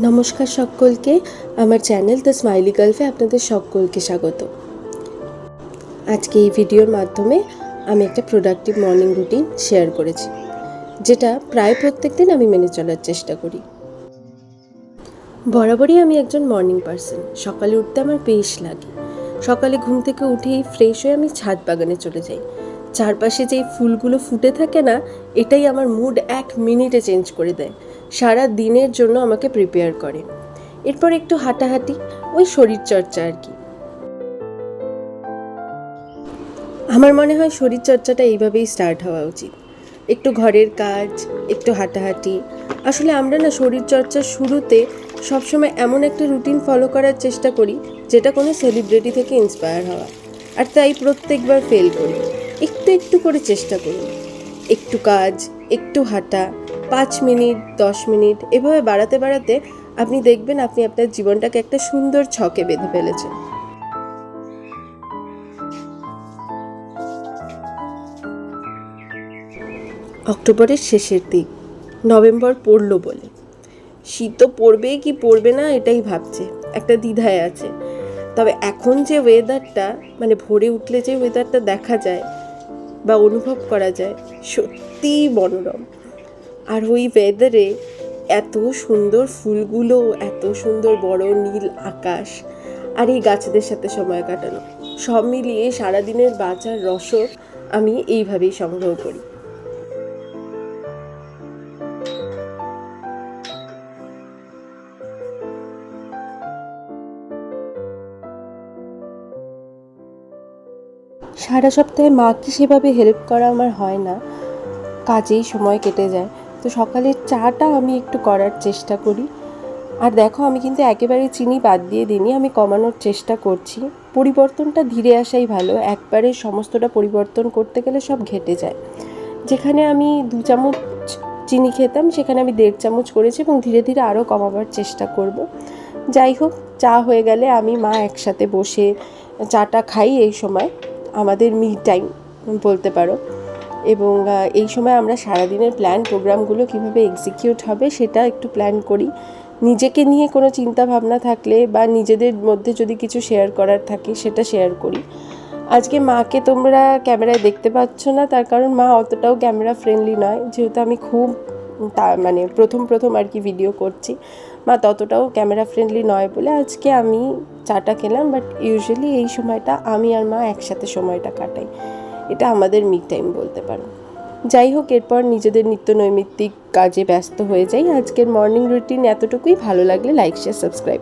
নমস্কার সকলকে, আমার চ্যানেল দ্য স্মাইলি গার্লফে আপনাদের সকলকে স্বাগত। আজকে এই ভিডিওর মাধ্যমে আমি একটা প্রোডাক্টিভ মর্নিং রুটিন শেয়ার করেছি, যেটা প্রায় প্রত্যেক দিন আমি মেনে চলার চেষ্টা করি। বরাবরই আমি একজন মর্নিং পার্সন। সকালে উঠতে আমার বেশ লাগে। সকালে ঘুম থেকে উঠেই ফ্রেশ হয়ে আমি ছাদ বাগানে চলে যাই। চারপাশে যেই ফুলগুলো ফুটে থাকে না, এটাই আমার মুড 1 মিনিটে চেঞ্জ করে দেয়, সারা দিনের জন্য আমাকে প্রিপেয়ার করে। এরপর একটু হাঁটাহাঁটি, ওই শরীরচর্চা আর কি। আমার মনে হয় শরীরচর্চাটা এইভাবেই স্টার্ট হওয়া উচিত। একটু ঘরের কাজ, একটু হাঁটাহাঁটি। আসলে আমরা না শরীরচর্চার শুরুতে সবসময় এমন একটা রুটিন ফলো করার চেষ্টা করি যেটা কোনো সেলিব্রিটি থেকে ইন্সপায়ার হওয়া, আর তাই প্রত্যেকবার ফেল করি। একটু একটু করে চেষ্টা করুন। একটু কাজ, একটু হাঁটা, 5 মিনিট, 10 মিনিট, এভাবে বাড়াতে বাড়াতে আপনি দেখবেন আপনি আপনার জীবনটাকে একটা সুন্দর ছকে বেঁধে ফেলেছেন। অক্টোবরের শেষের দিক, নভেম্বর পড়লো বলে। শীত তো পড়বে কি পড়বে না এটাই ভাবছে, একটা দ্বিধায় আছে। তবে এখন যে ওয়েদারটা, মানে ভোরে উঠলে যে ওয়েদারটা দেখা যায় বা অনুভব করা যায়, সত্যিই মনোরম। আর ওই ওয়েদারে এত সুন্দর ফুলগুলো, এত সুন্দর বড় নীল আকাশ, আর এই গাছেদের সাথে সময় কাটানো, সব মিলিয়ে সারাদিনের বাঁচার রসদ আমি এইভাবেই সংগ্রহ করি। সারা সপ্তাহে মাকে সেভাবে হেল্প করা আমার হয় না, কাজেই সময় কেটে যায়। তো সকালের চাটা আমি একটু করার চেষ্টা করি। আর দেখো, আমি কিন্তু একেবারে চিনি বাদ দিয়ে দিইনি, আমি কমানোর চেষ্টা করছি। পরিবর্তনটা ধীরে আসাই ভালো, একবারে সমস্তটা পরিবর্তন করতে গেলে সব ঘেটে যায়। যেখানে আমি 2 চামচ চিনি খেতাম, সেখানে আমি 1.5 চামচ করেছি এবং ধীরে ধীরে আরও কমাবার চেষ্টা করব। যাই হোক, চা হয়ে গেলে আমি মা একসাথে বসে চাটা খাই। এই সময় আমাদের মি টাইম বলতে পারো, এবং এই সময় আমরা সারাদিনের প্ল্যান প্রোগ্রামগুলো কীভাবে এক্সিকিউট হবে সেটা একটু প্ল্যান করি। নিজেকে নিয়ে কোনো চিন্তা ভাবনা থাকলে বা নিজেদের মধ্যে যদি কিছু শেয়ার করার থাকে সেটা শেয়ার করি। আজকে মাকে তোমরা ক্যামেরায় দেখতে পাচ্ছ না, তার কারণ মা অতটাও ক্যামেরা ফ্রেন্ডলি নয়। যেহেতু আমি খুব মানে প্রথম আর কি ভিডিও করছি, মা ততটাও ক্যামেরা ফ্রেন্ডলি নয় বলে আজকে আমি চাটা খেলাম। বাট ইউজুয়ালি এই সময়টা আমি আর মা একসাথে সময়টা কাটাই, এটা আমাদের মি টাইম বলতে পারো। যাই হোক, এরপর নিজেদের নিত্য নৈমিত্তিক কাজে ব্যস্ত হয়ে যাই। আজকের মর্নিং রুটিন এতটুকুই। ভালো লাগলে লাইক, শেয়ার, সাবস্ক্রাইব।